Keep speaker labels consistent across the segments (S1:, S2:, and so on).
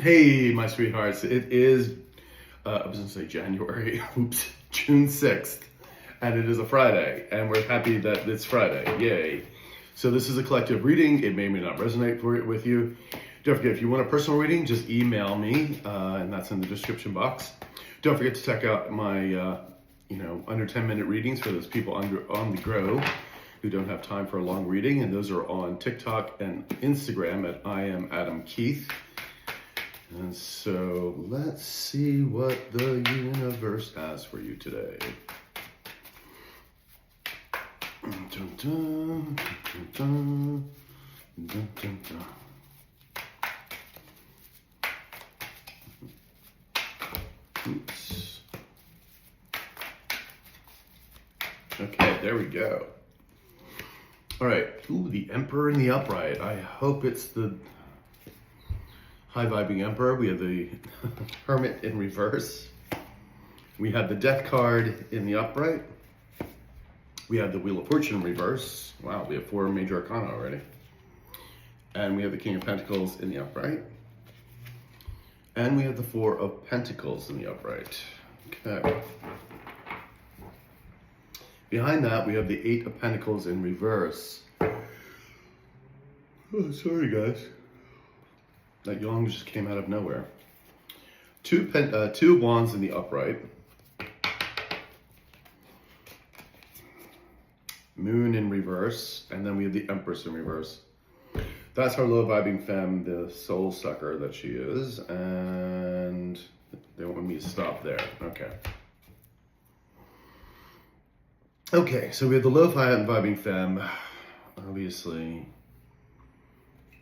S1: Hey, my sweethearts. It is, I was going to say January, oops, June 6th. And it is a Friday. And we're happy that it's Friday. Yay. So this is a collective reading. It may or may not resonate with you. Don't forget, if you want a personal reading, just email me. And that's in the description box. Don't forget to check out my, under 10-minute readings for those people on the go who don't have time for a long reading. And those are on TikTok and Instagram at I am Adam Keith. And so let's see what the universe has for you today. Dun, dun, dun, dun, dun, dun. Oops. Okay, there we go. All right. Ooh, the Emperor in the upright. I hope it's the high-vibing Emperor. We have the Hermit in reverse. We have the Death card in the upright. We have the Wheel of Fortune in reverse. Wow, we have 4 major arcana already. And we have the King of Pentacles in the upright. And we have the 4 of Pentacles in the upright. Okay. Behind that, we have the 8 of Pentacles in reverse. Oh, sorry, guys. That yawn just came out of nowhere. 2 wands in the upright. Moon in reverse. And then we have the Empress in reverse. That's our low vibing femme, the soul sucker that she is. And they want me to stop there. Okay. Okay, so we have the low vibing femme. Obviously,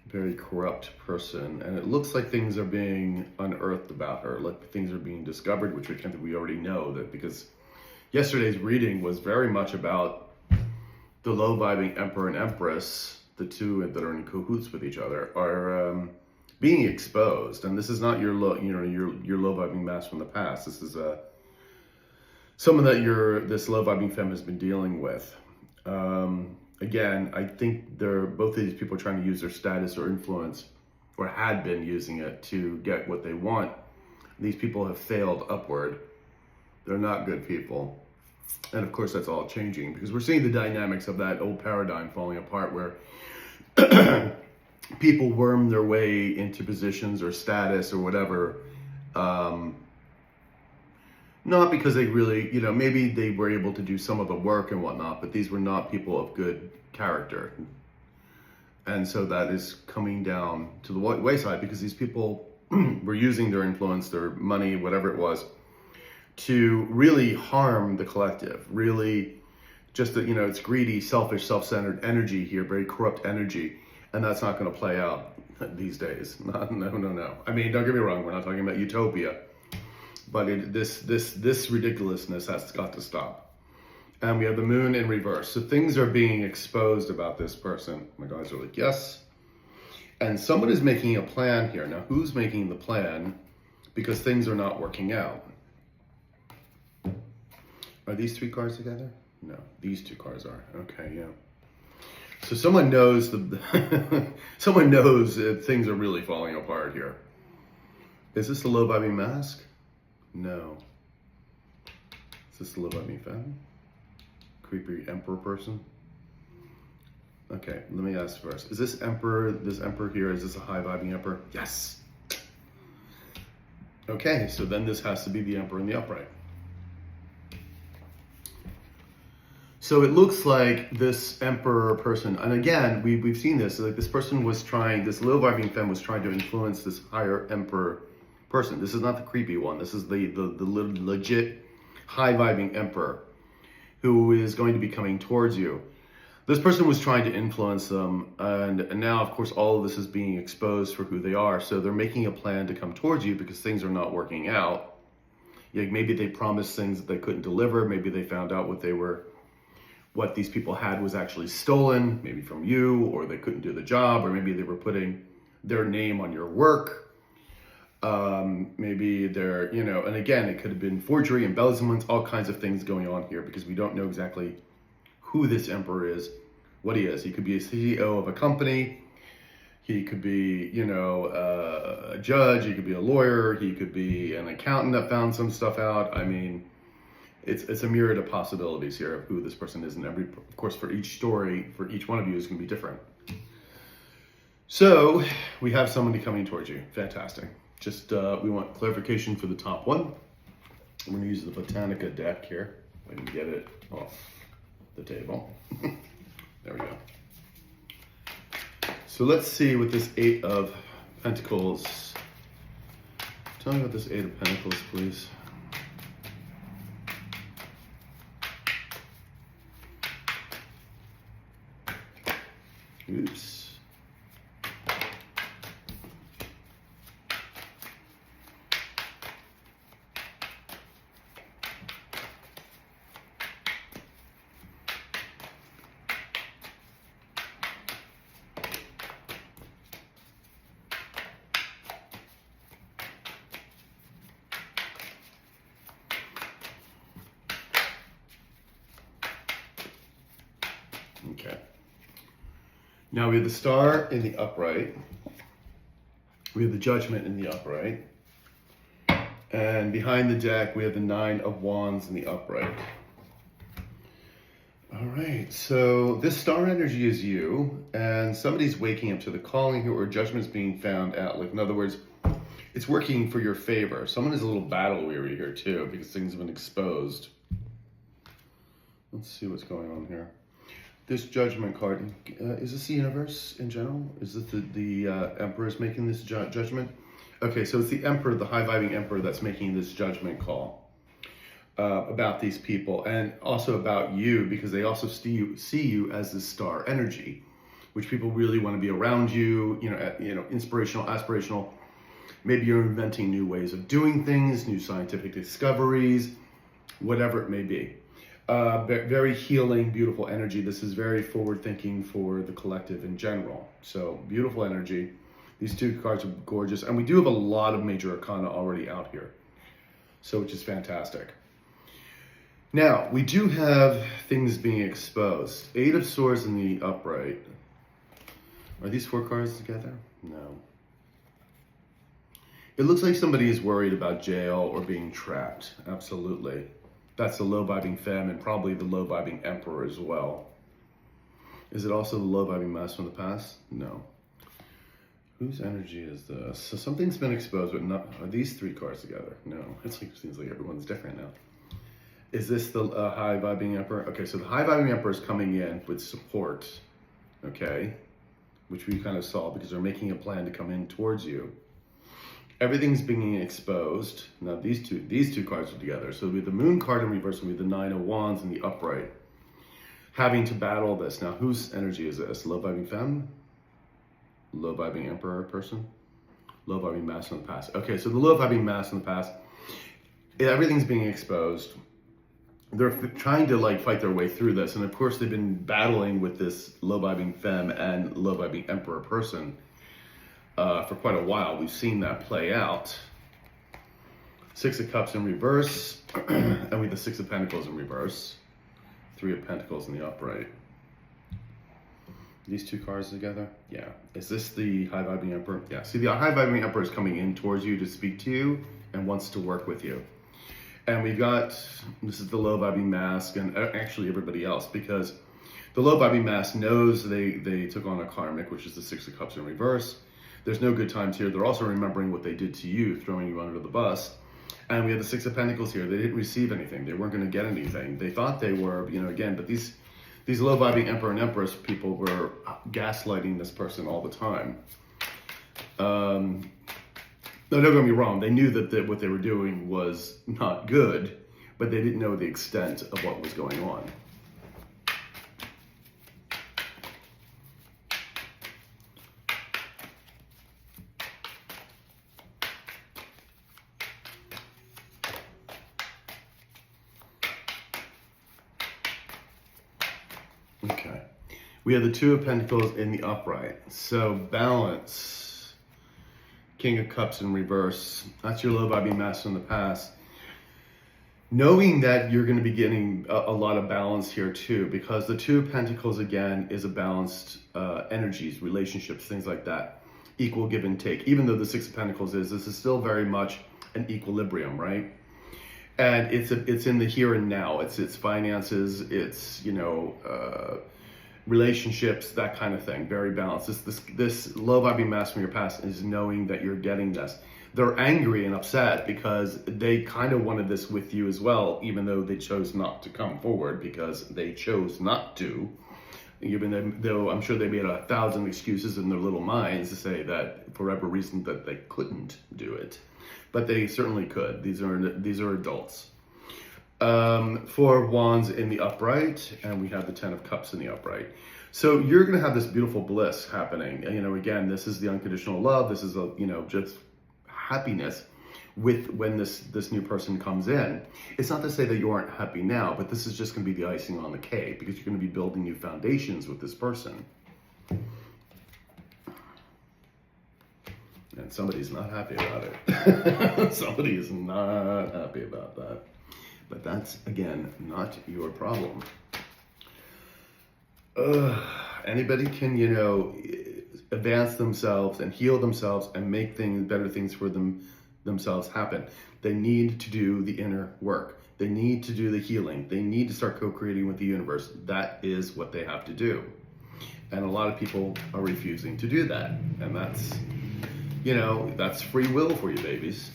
S1: very corrupt person, and it looks like things are being unearthed about her, like things are being discovered, which we already know that, because yesterday's reading was very much about the low vibing Emperor and Empress, the two that are in cahoots with each other, are being exposed. And this is not your low vibing mask from the past. This is someone that this low vibing femme has been dealing with. Again, I think both of these people are trying to use their status or influence, or had been using it to get what they want. These people have failed upward. They're not good people. And of course, that's all changing, because we're seeing the dynamics of that old paradigm falling apart, where people worm their way into positions or status or whatever. Not because they really, maybe they were able to do some of the work and whatnot, but these were not people of good character. And so that is coming down to the wayside, because these people were using their influence, their money, whatever it was, to really harm the collective. Really, just that, it's greedy, selfish, self-centered energy here, very corrupt energy. And that's not going to play out these days. No. I mean, don't get me wrong, we're not talking about utopia. But this ridiculousness has got to stop. And we have the Moon in reverse. So things are being exposed about this person. My guys are like, yes. And someone is making a plan here. Now, who's making the plan? Because things are not working out. Are these 3 cards together? No, these 2 cards are. Okay, yeah. So someone knows someone knows that things are really falling apart here. Is this a low vibing mask? No. Is this the low vibing femme? Creepy Emperor person? Okay, let me ask first. Is this Emperor here, is this a high vibing Emperor? Yes. Okay, so then this has to be the Emperor in the upright. So it looks like this Emperor person, and again, we've seen this, like this person was trying, this low vibing femme was trying to influence this higher Emperor person. This is not the creepy one. This is the legit high vibing Emperor who is going to be coming towards you. This person was trying to influence them, and now, of course, all of this is being exposed for who they are. So they're making a plan to come towards you because things are not working out. Yeah, maybe they promised things that they couldn't deliver. Maybe they found out what these people had was actually stolen, maybe from you, or they couldn't do the job, or maybe they were putting their name on your work. Maybe they're, and again, it could have been forgery, embezzlement, all kinds of things going on here, because we don't know exactly who this Emperor is, what he is. He could be a CEO of a company. He could be, you know, a judge. He could be a lawyer. He could be an accountant that found some stuff out. I mean, it's a myriad of possibilities here of who this person is, and of course, for each story, for each one of you is going to be different. So we have somebody coming towards you. Fantastic. Just we want clarification for the top one. I'm going to use the Botanica deck here. I can get it off the table. There we go. So let's see what this Eight of Pentacles. Tell me about this Eight of Pentacles, please. Oops. Okay. Now we have the Star in the upright. We have the Judgment in the upright. And behind the deck, we have the Nine of Wands in the upright. All right, so this star energy is you, and somebody's waking up to the calling here, or judgment's being found out. Like, in other words, it's working for your favor. Someone is a little battle weary here too, because things have been exposed. Let's see what's going on here. This Judgment card, is this the universe in general? Is it the Emperor is making this judgment? Okay, so it's the Emperor, the high-vibing Emperor, that's making this judgment call about these people, and also about you, because they also see you as this star energy, which people really want to be around you. You know, inspirational, aspirational. Maybe you're inventing new ways of doing things, new scientific discoveries, whatever it may be. Very healing, beautiful energy. This is very forward-thinking for the collective in general. So beautiful energy. These two cards are gorgeous, and we do have a lot of major arcana already out here, so which is fantastic. Now we do have things being exposed. Eight of Swords in the upright. Are these four cards together? No. It looks like somebody is worried about jail or being trapped. Absolutely. That's the low-vibing femme and probably the low-vibing Emperor as well. Is it also the low-vibing Master from the past? No. Whose energy is this? So something's been exposed, but not. Are these three cards together? No. It seems like everyone's different now. Is this the high-vibing Emperor? Okay, so the high-vibing Emperor is coming in with support, okay, which we kind of saw because they're making a plan to come in towards you. Everything's being exposed. Now these two cards are together. So with the Moon card in reverse, and with the Nine of Wands in the upright, having to battle this. Now whose energy is this? Low-vibing femme? Low-vibing Emperor person? Low-vibing Master in the past. Okay, so the low-vibing Master in the past, everything's being exposed. They're trying to like fight their way through this, and of course they've been battling with this low-vibing femme and low-vibing Emperor person for quite a while. We've seen that play out. Six of Cups in reverse, and we have the Six of Pentacles in reverse. Three of Pentacles in the upright. These two cards together? Yeah. Is this the high-vibing Emperor? Yeah. See, the high-vibing Emperor is coming in towards you to speak to you and wants to work with you. And we've got, this is the low-vibing mask, and actually everybody else, because the low-vibing mask knows they took on a Karmic, which is the Six of Cups in reverse. There's no good times here. They're also remembering what they did to you, throwing you under the bus. And we have the Six of Pentacles here. They didn't receive anything. They weren't going to get anything. They thought they were, again, but these low-vibing Emperor and Empress people were gaslighting this person all the time. No, don't get me wrong. They knew that what they were doing was not good, but they didn't know the extent of what was going on. Okay. We have the Two of Pentacles in the upright. So balance. King of Cups in reverse. That's your low-vibing master in the past. knowing that you're going to be getting a lot of balance here too, because the Two of Pentacles again is a balanced energies, relationships, things like that, equal give and take. Even though the Six of Pentacles this is still very much an equilibrium, right? And it's in the here and now. It's finances, it's, you know, relationships, that kind of thing. Very balanced. This low vibing mask from your past is knowing that you're getting this. They're angry and upset because they kind of wanted this with you as well, even though they chose not to come forward because they chose not to. Even though I'm sure they made 1,000 excuses in their little minds to say that for whatever reason that they couldn't do it, but they certainly could. These are adults. Four of Wands in the upright, and we have the Ten of Cups in the upright. So you're going to have this beautiful bliss happening. You know, again, this is the unconditional love. This is you know, just happiness with when this new person comes in. It's not to say that you aren't happy now, but this is just going to be the icing on the cake because you're going to be building new foundations with this person. And somebody's not happy about it. Somebody is not happy about that. But that's, again, not your problem. Anybody can, you know, advance themselves and heal themselves and make better things for themselves happen. They need to do the inner work. They need to do the healing. They need to start co-creating with the universe. That is what they have to do. And a lot of people are refusing to do that. And that's, you know, that's free will for you, babies.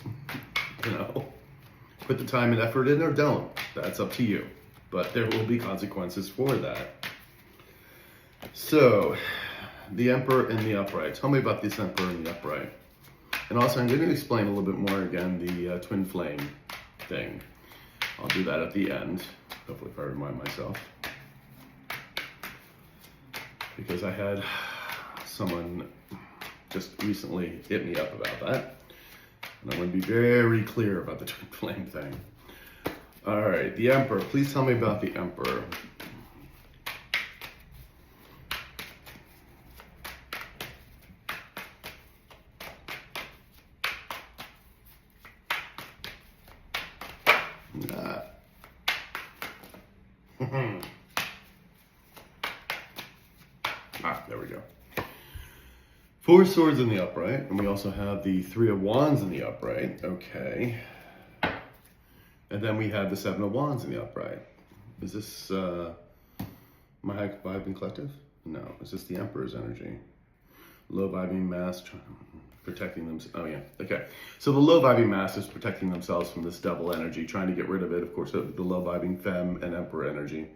S1: You know, put the time and effort in or don't. That's up to you. But there will be consequences for that. So, the Emperor in the upright. Tell me about this Emperor in the upright. And also, I'm going to explain a little bit more again the twin flame thing. I'll do that at the end, hopefully if I remind myself. Because I had someone just recently hit me up about that. And I want to be very clear about the twin flame thing. All right, the Emperor. Please tell me about the Emperor. There we go. Four Swords in the upright, and we also have the Three of Wands in the upright. Okay. And then we have the Seven of Wands in the upright. Is this my high vibing collective? No, is this the Emperor's energy? Low vibing mass protecting them. Oh yeah, okay. So the low vibing mass is protecting themselves from this double energy, trying to get rid of it. Of course, the low vibing femme and Emperor energy.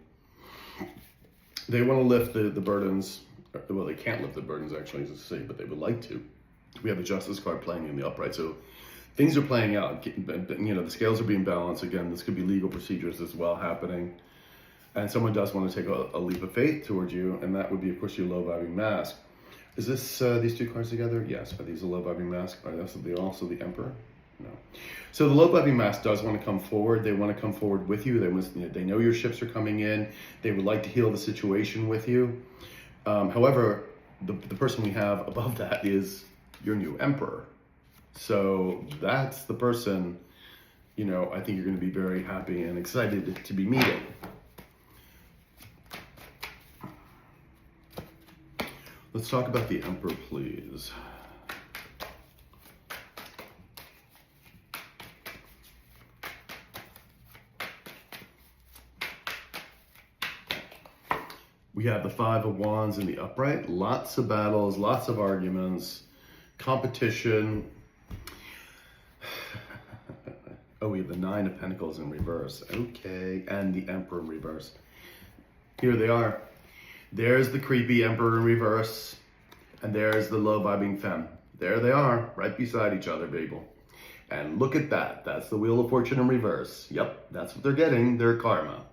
S1: They want to lift the burdens. Well, they can't lift the burdens actually, as I say, but they would like to. We have the Justice card playing in the upright, so things are playing out. You know, the scales are being balanced. Again, this could be legal procedures as well happening. And someone does want to take a leap of faith towards you, and that would be, of course, your low vibing mask. Is this these two cards together? Yes. Are these a low vibing mask? Are they also the Emperor? No. So the low vibing mask does want to come forward. They want to come forward with you. They know your ships are coming in. They would like to heal the situation with you. However, the person we have above that is your new Emperor. So that's the person, you know, I think you're going to be very happy and excited to be meeting. Let's talk about the Emperor, please. We have the Five of Wands in the upright. Lots of battles, lots of arguments, competition. Oh, we have the Nine of Pentacles in reverse. Okay, and the Emperor in reverse. Here they are. There's the creepy Emperor in reverse, and there's the low vibing femme. There they are, right beside each other, people. And look at that. That's the Wheel of Fortune in reverse. Yep, that's what they're getting, their karma.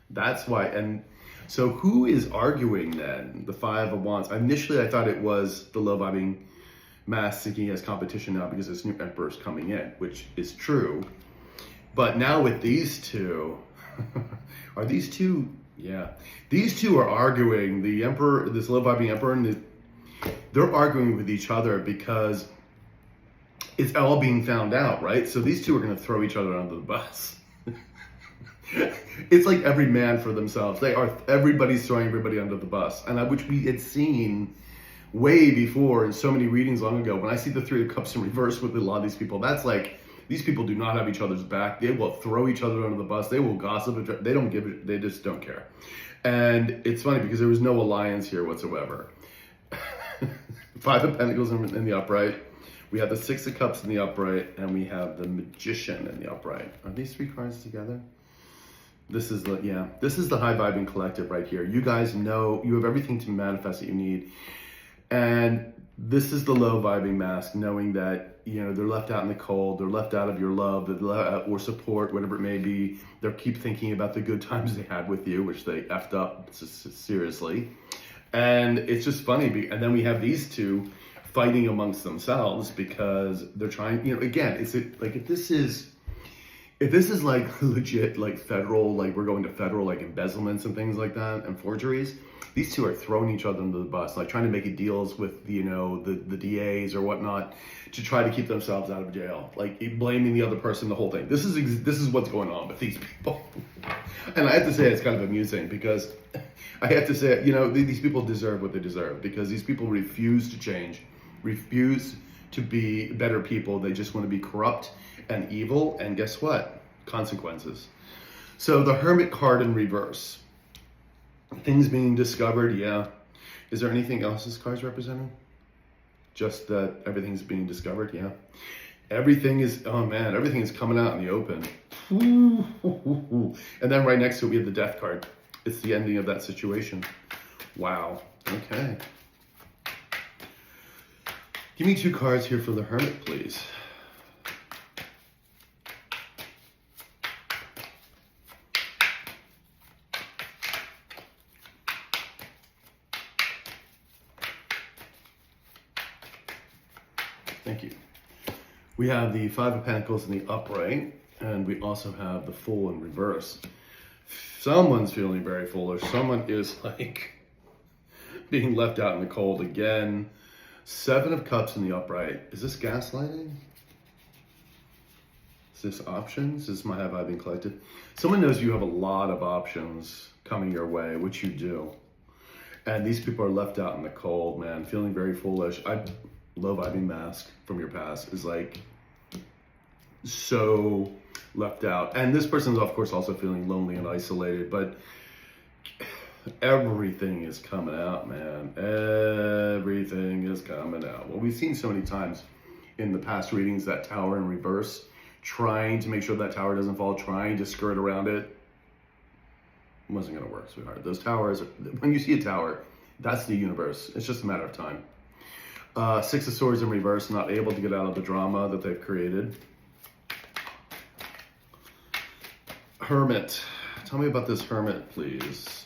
S1: That's why, and so who is arguing then? The Five of Wands. Initially, I thought it was the low vibing mass seeking as competition now because this new Emperor is coming in, which is true. But now with these two, are these two? Yeah, these two are arguing. The Emperor, this low vibing Emperor, and they're arguing with each other because it's all being found out, right? So these two are going to throw each other under the bus. It's like every man for themselves. Everybody's throwing everybody under the bus. Which we had seen way before in so many readings long ago. When I see the Three of Cups in reverse with a lot of these people, that's like, these people do not have each other's back. They will throw each other under the bus. They will gossip. They don't give it. They just don't care. And it's funny because there was no alliance here whatsoever. Five of Pentacles in the upright. We have the Six of Cups in the upright, and we have the Magician in the upright. Are these three cards together? This is the high vibing collective right here. You guys know you have everything to manifest that you need. And this is the low vibing mask, knowing that, you know, they're left out in the cold, they're left out of your love, or support, whatever it may be. They keep thinking about the good times they had with you, which they effed up seriously. And it's just funny. And then we have these two fighting amongst themselves because they're trying, you know, again, if this is like legit, like federal, like we're going to federal, like embezzlements and things like that and forgeries, these two are throwing each other under the bus, like trying to make deals with, you know, the DAs or whatnot to try to keep themselves out of jail, like blaming the other person, the whole thing. This is what's going on with these people. And I have to say, it's kind of amusing because I have to say, you know, these people deserve what they deserve because these people refuse to change, refuse to be better people. They just want to be corrupt and evil. And guess what? Consequences. So the Hermit card in reverse. Things being discovered, yeah. Is there anything else this card's representing? Just that everything's being discovered, yeah. Everything is, oh man, everything is coming out in the open. And then right next to it, we have the Death card. It's the ending of that situation. Wow, okay. Give me two cards here for the Hermit, please. Thank you. We have the Five of Pentacles in the upright, and we also have the Fool in reverse. Someone's feeling very foolish. Someone is like being left out in the cold again. Seven of Cups in the upright. Is this gaslighting? Is this options? Is my have I been collected? Someone knows you have a lot of options coming your way, which you do. And these people are left out in the cold, man, feeling very foolish. Low vibing mask from your past is like so left out. And this person's of course also feeling lonely and isolated, but everything is coming out, man. Everything is coming out. Well, we've seen so many times in the past readings that tower in reverse, trying to make sure that tower doesn't fall, trying to skirt around it. It wasn't going to work, sweetheart. Those towers, when you see a tower, that's the universe. It's just a matter of time. Six of Swords in reverse, not able to get out of the drama that they've created. Hermit. Tell me about this Hermit, please.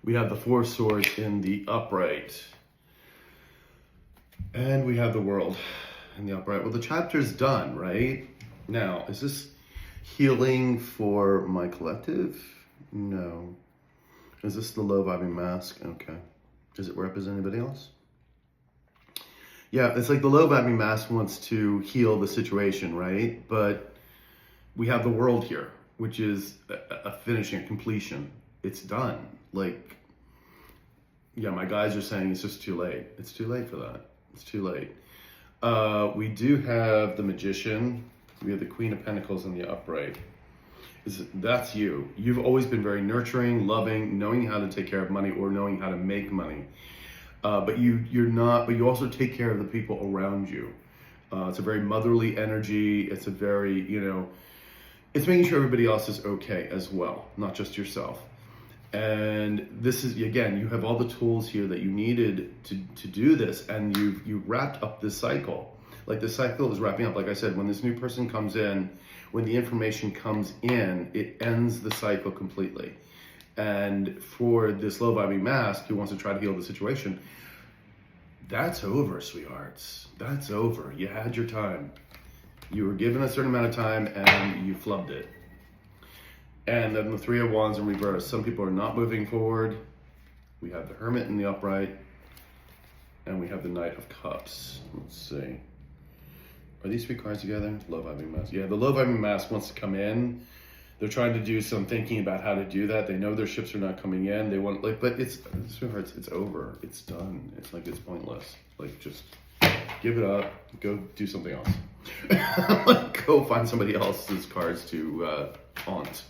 S1: We have the Four of Swords in the upright. And we have the World in the upright. Well, the chapter's done, right? Now, is this healing for my collective? No. Is this the low vibing mask? Okay. Does it represent anybody else? Yeah, it's like the low vibing mask wants to heal the situation, right? But we have the World here, which is a finishing, a completion. It's done. Like, yeah, my guys are saying it's just too late. It's too late for that. It's too late. We do have the Magician. We have the Queen of Pentacles in the upright. That's you. You've always been very nurturing, loving, knowing how to take care of money or knowing how to make money. But you also take care of the people around you. It's a very motherly energy. It's a very, it's making sure everybody else is okay as well, not just yourself. And this is, again, you have all the tools here that you needed to do this, and you wrapped up this cycle. Like the cycle is wrapping up. Like I said, when this new person comes in, when the information comes in, it ends the cycle completely. And for this low vibing mask who wants to try to heal the situation, that's over, sweethearts. That's over. You had your time. You were given a certain amount of time and you flubbed it. And then the Three of Wands in reverse. Some people are not moving forward. We have the Hermit in the upright. And we have the Knight of Cups. Let's see. Are these three cards together? Low vibing mask. Yeah, the low vibing mask wants to come in. They're trying to do some thinking about how to do that. They know their ships are not coming in. They want, like, but it's over. It's done. It's like, it's pointless. Like, just give it up. Go do something else. Like, go find somebody else's cards to haunt.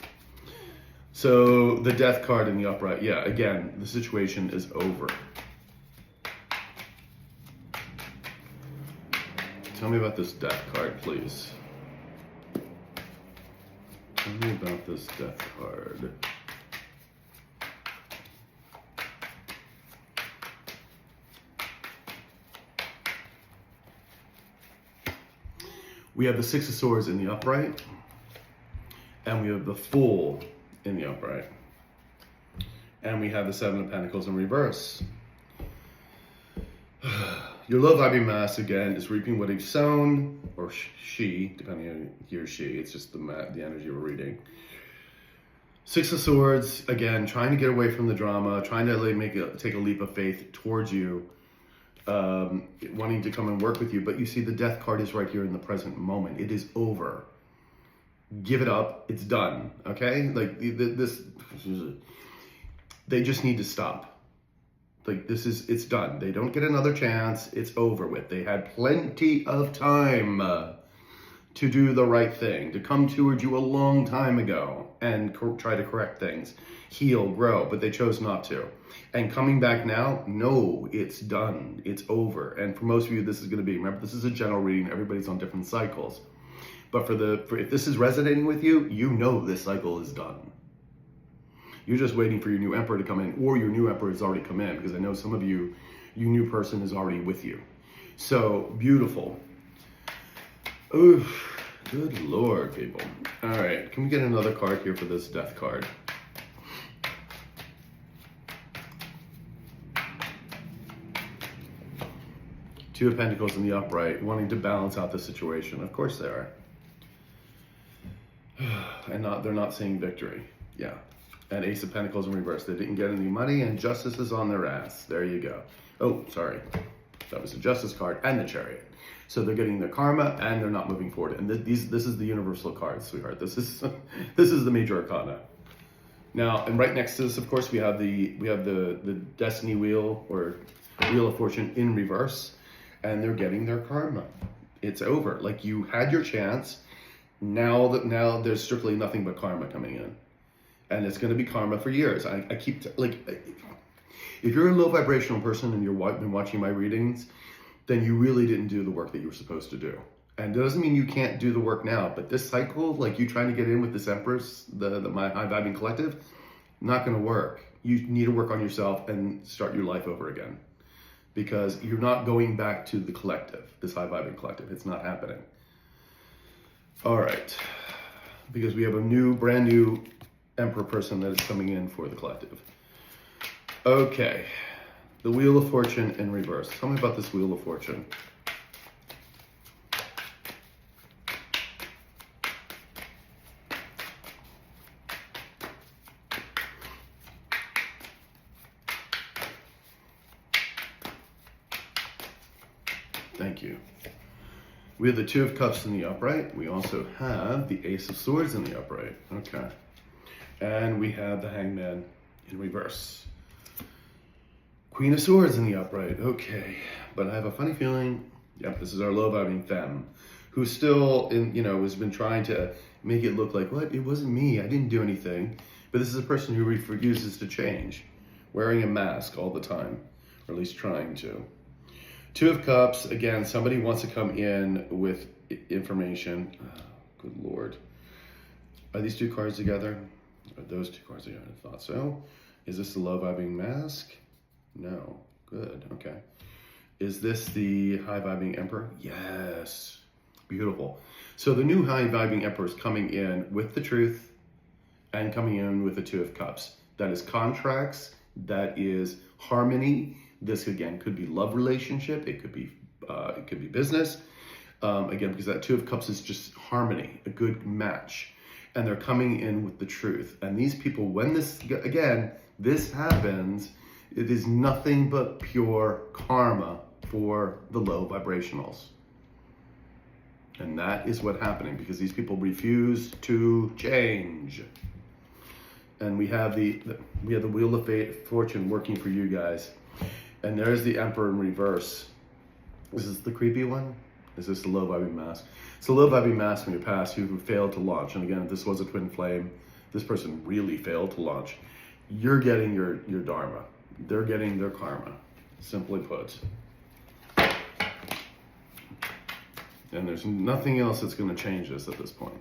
S1: So the Death card in the upright. Yeah, again, the situation is over. Tell me about this Death card, please. Tell me about this Death card. We have the Six of Swords in the upright, and we have the Fool in the upright, and we have the Seven of Pentacles in reverse. Your low vibing mass, again, is reaping what he's sown, or she, depending on he or she. It's just the energy we're reading. Six of Swords, again, trying to get away from the drama, trying to take a leap of faith towards you, wanting to come and work with you. But you see the Death card is right here in the present moment. It is over. Give it up. It's done. Okay? Like, they just need to stop. Like, it's done. They don't get another chance. It's over with. They had plenty of time to do the right thing, to come towards you a long time ago and try to correct things, heal, grow, but they chose not to. And coming back now, no, it's done. It's over. And for most of you, this is going to be, remember, this is a general reading. Everybody's on different cycles. But if this is resonating with you, you know this cycle is done. You're just waiting for your new emperor to come in, or your new emperor has already come in, because I know some of you, your new person is already with you. So, beautiful. Oof, good Lord, people. All right, can we get another card here for this Death card? Two of Pentacles in the upright, wanting to balance out the situation. Of course they are. And they're not seeing victory. Yeah. And Ace of Pentacles in reverse. They didn't get any money, and Justice is on their ass. There you go. Oh, sorry. That was the Justice card and the Chariot. So they're getting their karma, and they're not moving forward. And this is the universal card, sweetheart. This is the major arcana. Now, and right next to this, of course, we have the Destiny Wheel, or Wheel of Fortune in reverse, and they're getting their karma. It's over. Like, you had your chance. Now there's strictly nothing but karma coming in. And it's going to be karma for years. I keep, if you're a low vibrational person and you've been watching my readings, then you really didn't do the work that you were supposed to do. And it doesn't mean you can't do the work now, but this cycle, like you trying to get in with this Empress, my high vibing collective, not going to work. You need to work on yourself and start your life over again, because you're not going back to the collective, this high vibing collective. It's not happening. All right, because we have a brand new Emperor person that is coming in for the collective. Okay, the Wheel of Fortune in reverse. Tell me about this Wheel of Fortune. Thank you. We have the Two of Cups in the upright. We also have the Ace of Swords in the upright. Okay. And we have the Hangman in reverse. Queen of Swords in the upright. Okay. But I have a funny feeling, yep, this is our low vibing femme, who still, has been trying to make it look like, what? It wasn't me. I didn't do anything. But this is a person who refuses to change, wearing a mask all the time, or at least trying to. Two of Cups, again, somebody wants to come in with information. Oh, good Lord. Are these two cards together? Are those two cards together? I thought so. Is this the low vibing mask? No. Good. Okay. Is this the high vibing Emperor? Yes. Beautiful. So the new high vibing Emperor is coming in with the truth and coming in with the Two of Cups. That is contracts. That is harmony. This again could be love relationship. It could be business. Again, because that Two of Cups is just harmony, a good match. And they're coming in with the truth. And these people, when this, again, this happens, it is nothing but pure karma for the low vibrationals. And that is what's happening because these people refuse to change. And we have the Wheel of Fortune working for you guys. And there's the Emperor in reverse. Is this the creepy one? Is this the low vibing mask? It's a low vibing mask from your past who failed to launch. And again, if this was a twin flame, this person really failed to launch. You're getting your dharma. They're getting their karma, simply put. And there's nothing else that's going to change this at this point.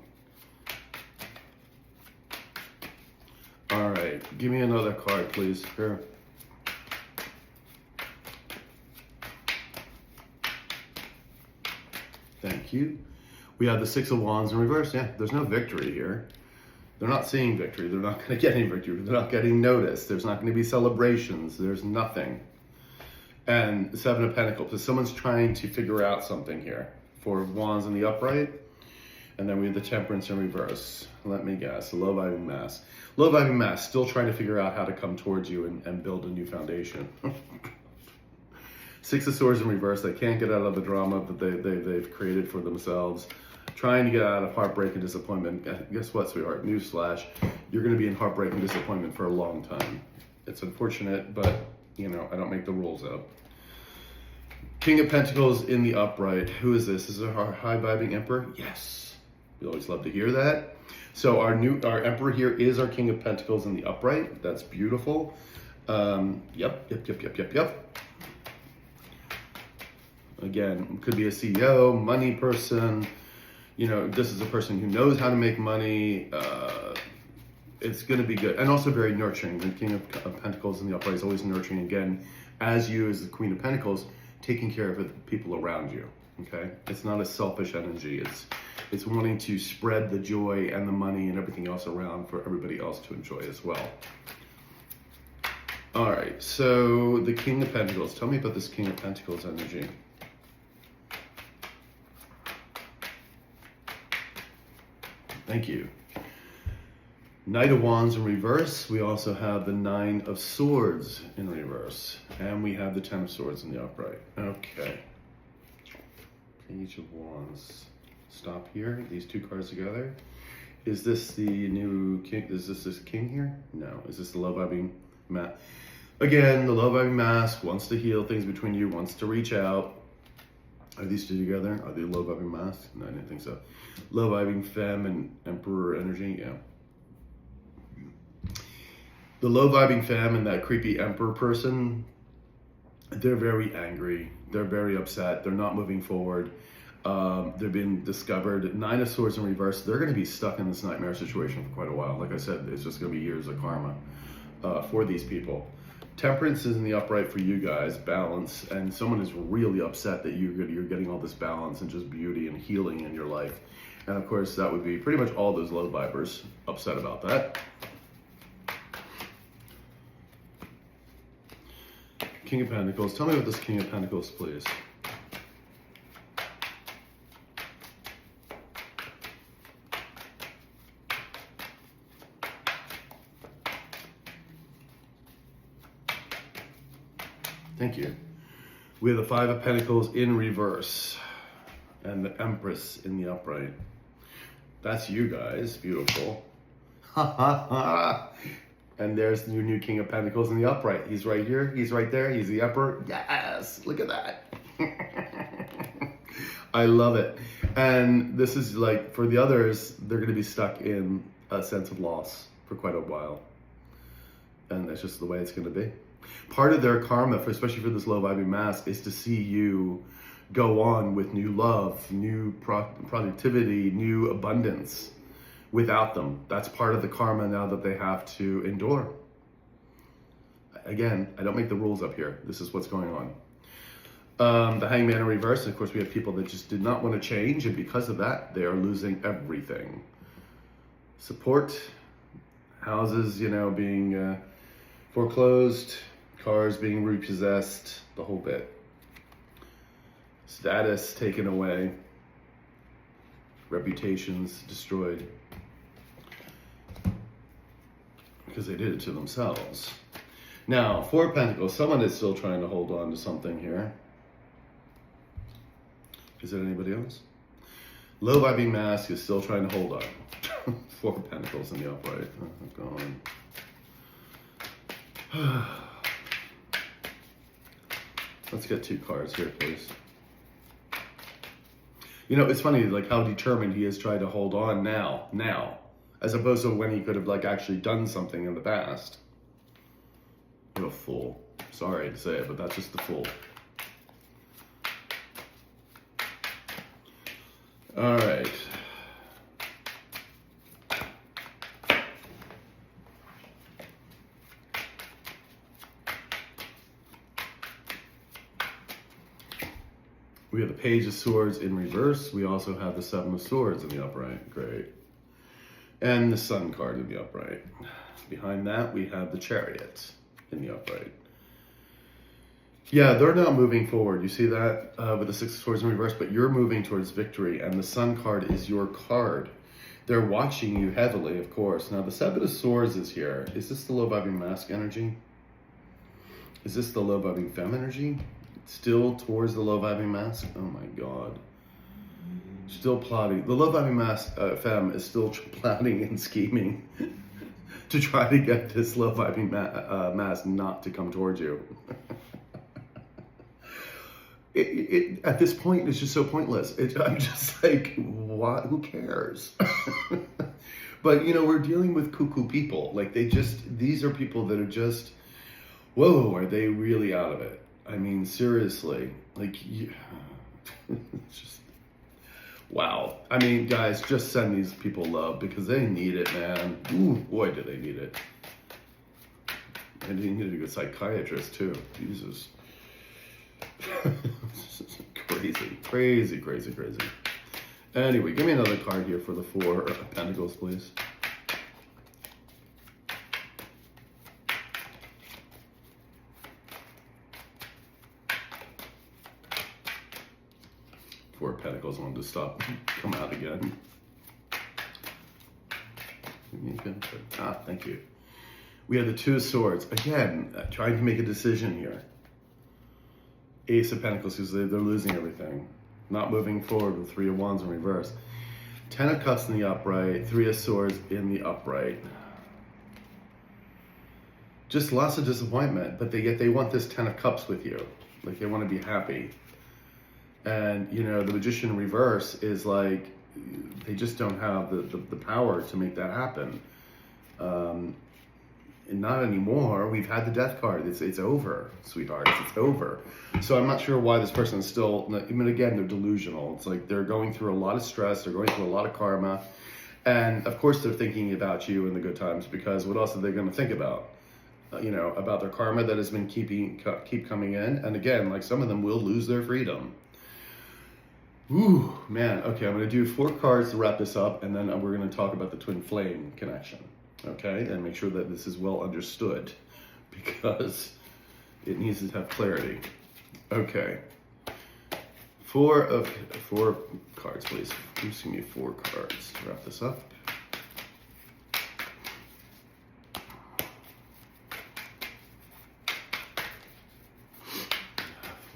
S1: All right, give me another card, please. Here. Thank you. We have the Six of Wands in reverse. Yeah, there's no victory here. They're not seeing victory. They're not going to get any victory. They're not getting noticed. There's not going to be celebrations. There's nothing. And Seven of Pentacles. So someone's trying to figure out something here. Four of Wands in the upright. And then we have the Temperance in reverse. Let me guess. The low vibing mask. Low vibing mask. Still trying to figure out how to come towards you and build a new foundation. Six of Swords in reverse. They can't get out of the drama that they've created for themselves. Trying to get out of heartbreak and disappointment. Guess what, sweetheart? Newsflash. You're going to be in heartbreak and disappointment for a long time. It's unfortunate, but, you know, I don't make the rules up. King of Pentacles in the upright. Who is this? Is it our high vibing Emperor? Yes. We always love to hear that. So our Emperor here is our King of Pentacles in the upright. That's beautiful. Yep. Again, could be a CEO, money person. You know, this is a person who knows how to make money. It's going to be good. And also very nurturing. The King of Pentacles in the upright is always nurturing. Again, as you as the Queen of Pentacles, taking care of the people around you. Okay? It's not a selfish energy. It's wanting to spread the joy and the money and everything else around for everybody else to enjoy as well. All right. So the King of Pentacles. Tell me about this King of Pentacles energy. Thank you. Knight of Wands in reverse. We also have the Nine of Swords in reverse. And we have the Ten of Swords in the upright. Okay. Page of Wands. Stop here. These two cards together. Is this the new king? Is this king here? No. Is this the low vibing mask? Again, the low vibing mask wants to heal things between you, wants to reach out. Are these two together? Are they low vibing masks? No, I didn't think so. Low vibing femme and Emperor energy, yeah. The low vibing femme and that creepy Emperor person, they're very angry. They're very upset. They're not moving forward. They're being discovered. Nine of Swords in reverse. They're going to be stuck in this nightmare situation for quite a while. Like I said, it's just going to be years of karma for these people. Temperance is in the upright for you guys, balance, and someone is really upset that you're getting all this balance and just beauty and healing in your life. And of course, that would be pretty much all those low vibers upset about that. King of Pentacles. Tell me about this King of Pentacles, please. Thank you. We have the Five of Pentacles in reverse and the Empress in the upright. That's you guys. Beautiful. Ha ha ha. And there's your new King of Pentacles in the upright. He's right here. He's right there. He's the Emperor. Yes. Look at that. I love it. And this is like, for the others, they're going to be stuck in a sense of loss for quite a while. And that's just the way it's going to be. Part of their karma, especially for this low vibing mask, is to see you go on with new love, new productivity, new abundance without them. That's part of the karma now that they have to endure. Again, I don't make the rules up here. This is what's going on. The Hangman in reverse, and of course we have people that just did not want to change, and because of that, they are losing everything. Support, houses, you know, being foreclosed, cars being repossessed, the whole bit. Status taken away. reputations destroyed because they did it to themselves. Now, Four of Pentacles, someone is still trying to hold on to something here. Is it anybody else? Low vibing mask is still trying to hold on. Four of Pentacles in the upright. Oh, God. Let's get 2 cards here, please. You know, it's funny, like how determined he is trying to hold on now, as opposed to when he could have like actually done something in the past. You're a fool. Sorry to say it, but that's just the Fool. All right. We have the Page of Swords in reverse. We also have the Seven of Swords in the upright. Great. And the Sun card in the upright. Behind that, we have the Chariot in the upright. Yeah, they're not moving forward. You see that with the Six of Swords in reverse, but you're moving towards victory, and the Sun card is your card. They're watching you heavily, of course. Now, the Seven of Swords is here. Is this the low vibing mask energy? Is this the low vibing femme energy? Still towards the low vibing mask? Oh my God. Still plotting. The low vibing mask femme is still plotting and scheming to try to get this low vibing mask not to come towards you. At this point, it's just so pointless. I'm just like, what? Who cares? But, you know, we're dealing with cuckoo people. Like, these are people that are just, whoa, are they really out of it? I mean, seriously. Like, it's just, wow. I mean, guys, just send these people love because they need it, man. Ooh, boy, do they need it. And they need a good psychiatrist, too. Jesus. Crazy. Anyway, give me another card here for the Four of Pentacles, please. Four of Pentacles wanted to stop, come out again. Thank you. We have the Two of Swords. Again, trying to make a decision here. Ace of Pentacles, because they're losing everything. Not moving forward with Three of Wands in reverse. 10 of Cups in the upright. 3 of Swords in the upright. Just lots of disappointment, but yet they want this 10 of Cups with you. Like, they want to be happy. And, you know, the Magician in reverse is like, they just don't have the power to make that happen. And not anymore. We've had the Death card. It's over, sweethearts. It's over. So I'm not sure why this person is still, I mean, again, they're delusional. It's like they're going through a lot of stress. They're going through a lot of karma. And of course they're thinking about you in the good times, because what else are they going to think about? You know, about their karma that has been keep coming in. And again, like, some of them will lose their freedom. Ooh, man. Okay, I'm going to do 4 cards to wrap this up, and then we're going to talk about the twin flame connection. Okay, and make sure that this is well understood, because it needs to have clarity. Okay, 4 cards, please. Please give me 4 cards to wrap this up.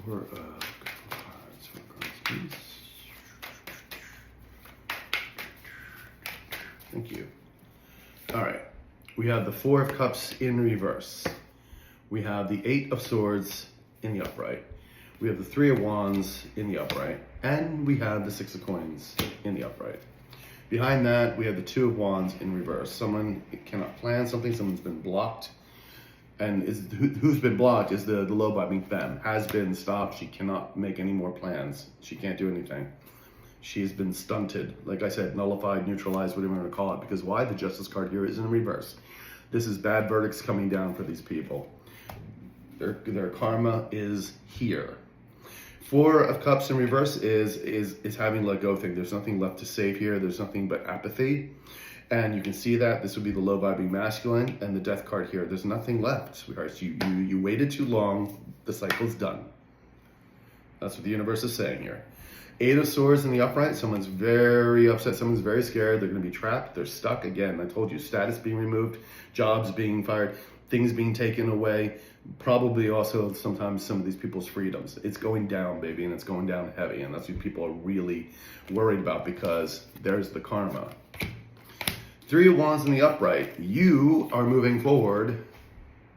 S1: Four cards, please. Thank you. All right, we have the 4 of Cups in reverse. We have the 8 of Swords in the upright. We have the 3 of Wands in the upright. And we have the 6 of Coins in the upright. Behind that, we have the 2 of Wands in reverse. Someone cannot plan something. Someone's been blocked. And who's been blocked is the low vibing femme. Has been stopped. She cannot make any more plans. She can't do anything. She's been stunted, like I said, nullified, neutralized, whatever you want to call it. Because why? The Justice card here is in reverse. This is bad verdicts coming down for these people. Their karma is here. 4 of Cups in reverse is having let go thing. There's nothing left to save here. There's nothing but apathy. And you can see that. This would be the low vibing masculine, and the Death card here. There's nothing left, sweethearts. You waited too long. The cycle's done. That's what the universe is saying here. Eight of Swords in the upright, someone's very upset, someone's very scared, they're going to be trapped, they're stuck. Again, I told you, status being removed, jobs being fired, things being taken away, probably also sometimes some of these people's freedoms. It's going down, baby, and it's going down heavy, and that's what people are really worried about, because there's the karma. Three of Wands in the upright, you are moving forward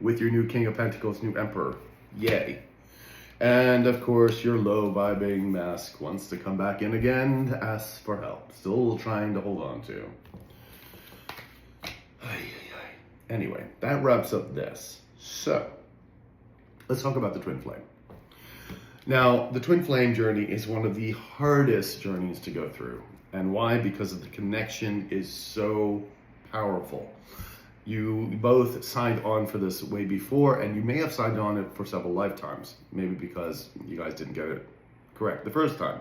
S1: with your new King of Pentacles, new Emperor. Yay. And of course, your low vibing mask wants to come back in again to ask for help. Still trying to hold on to. Anyway, that wraps up this. So, let's talk about the twin flame. Now, the twin flame journey is one of the hardest journeys to go through. And why? Because the connection is so powerful. You both signed on for this way before, and you may have signed on it for several lifetimes, maybe because you guys didn't get it correct the first time.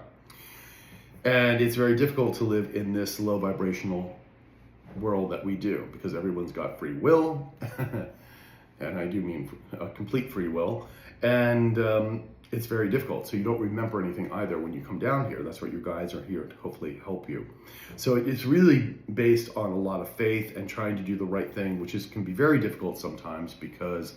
S1: And it's very difficult to live in this low vibrational world that we do, because everyone's got free will, and I do mean complete free will, and it's very difficult. So you don't remember anything either when you come down here. That's why you guys are here to hopefully help you. So it's really based on a lot of faith and trying to do the right thing, which can be very difficult sometimes, because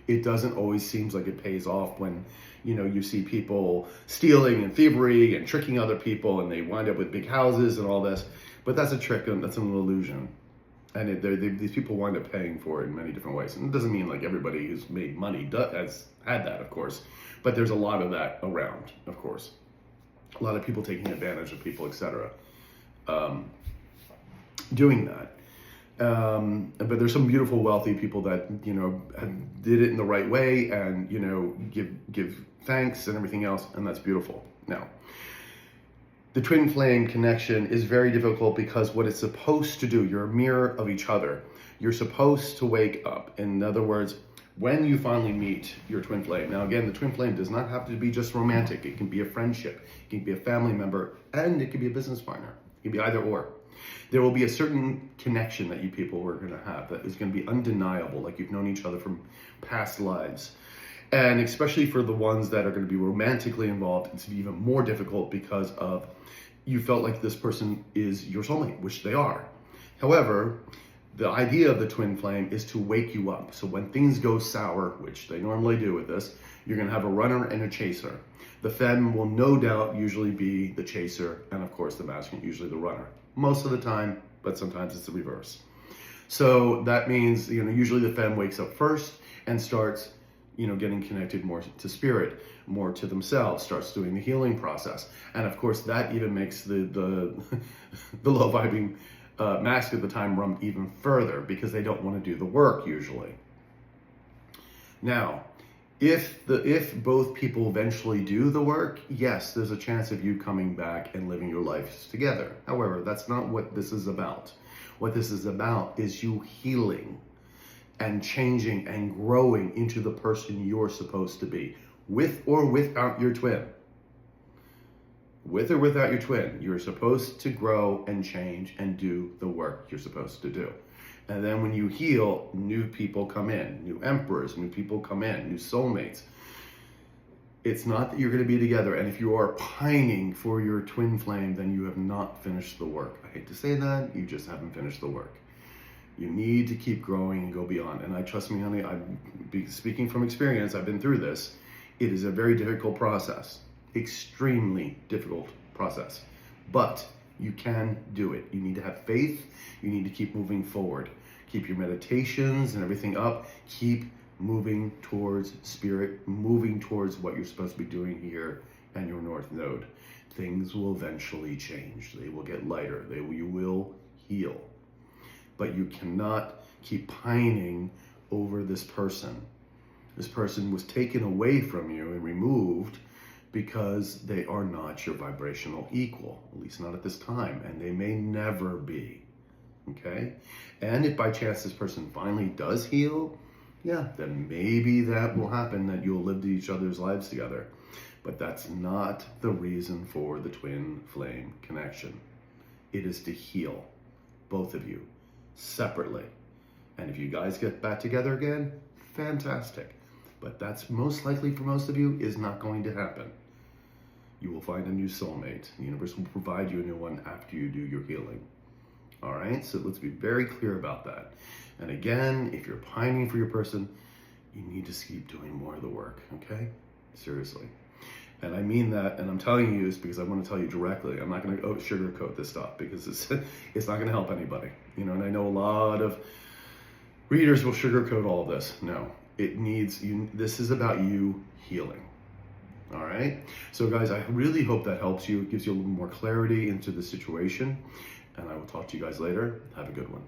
S1: it doesn't always seem like it pays off when, you know, you see people stealing and thievery and tricking other people, and they wind up with big houses and all this. But that's a trick, and that's an illusion. And these people wind up paying for it in many different ways. And it doesn't mean like everybody who's made money has had that, of course. But there's a lot of that around, of course. A lot of people taking advantage of people, etc. Doing that. But there's some beautiful, wealthy people that, you know, did it in the right way, and, you know, give thanks and everything else, and that's beautiful. Now, the twin flame connection is very difficult, because what it's supposed to do, you're a mirror of each other. You're supposed to wake up. In other words, when you finally meet your twin flame. Now again, the twin flame does not have to be just romantic. It can be a friendship, it can be a family member, and it can be a business partner. It can be either or. There will be a certain connection that you people are going to have that is going to be undeniable, like you've known each other from past lives. And especially for the ones that are going to be romantically involved, it's even more difficult, because of you felt like this person is your soulmate, which they are. However, the idea of the twin flame is to wake you up. So when things go sour, which they normally do with this, you're going to have a runner and a chaser. The femme will no doubt usually be the chaser, and of course the masculine usually the runner. Most of the time, but sometimes it's the reverse. So that means, you know, usually the femme wakes up first and starts, you know, getting connected more to spirit, more to themselves, starts doing the healing process. And of course that even makes the low vibing mask at the time run even further, because they don't want to do the work usually. Now, if both people eventually do the work, yes, there's a chance of you coming back and living your lives together. However, that's not what this is about. What this is about is you healing and changing and growing into the person you're supposed to be, with or without your twin. With or without your twin, you're supposed to grow and change and do the work you're supposed to do. And then when you heal, new people come in, new emperors, new people come in, new soulmates. It's not that you're going to be together. And if you are pining for your twin flame, then you have not finished the work. I hate to say that, you just haven't finished the work. You need to keep growing and go beyond. And trust me, honey, I'm speaking from experience. I've been through this. It is a very difficult process. Extremely difficult process, but you can do it. You need to have faith. You need to keep moving forward. Keep your meditations and everything up. Keep moving towards spirit, moving towards what you're supposed to be doing here and your North Node. Things will eventually change. They will get lighter. You will heal. But you cannot keep pining over this person. This person was taken away from you and removed because they are not your vibrational equal, at least not at this time, and they may never be, okay? And if by chance this person finally does heal, yeah, then maybe that will happen, that you'll live each other's lives together. But that's not the reason for the twin flame connection. It is to heal both of you separately. And if you guys get back together again, fantastic. But that's most likely for most of you is not going to happen. You will find a new soulmate. The universe will provide you a new one after you do your healing. All right, so let's be very clear about that. And again, if you're pining for your person, you need to keep doing more of the work, okay? Seriously. And I mean that, and I'm telling you this because I want to tell you directly. I'm not going to sugarcoat this stuff because it's not going to help anybody. You know, and I know a lot of readers will sugarcoat all of this. No, it needs you. This is about you healing. All right. So guys, I really hope that helps you. It gives you a little more clarity into the situation. And I will talk to you guys later. Have a good one.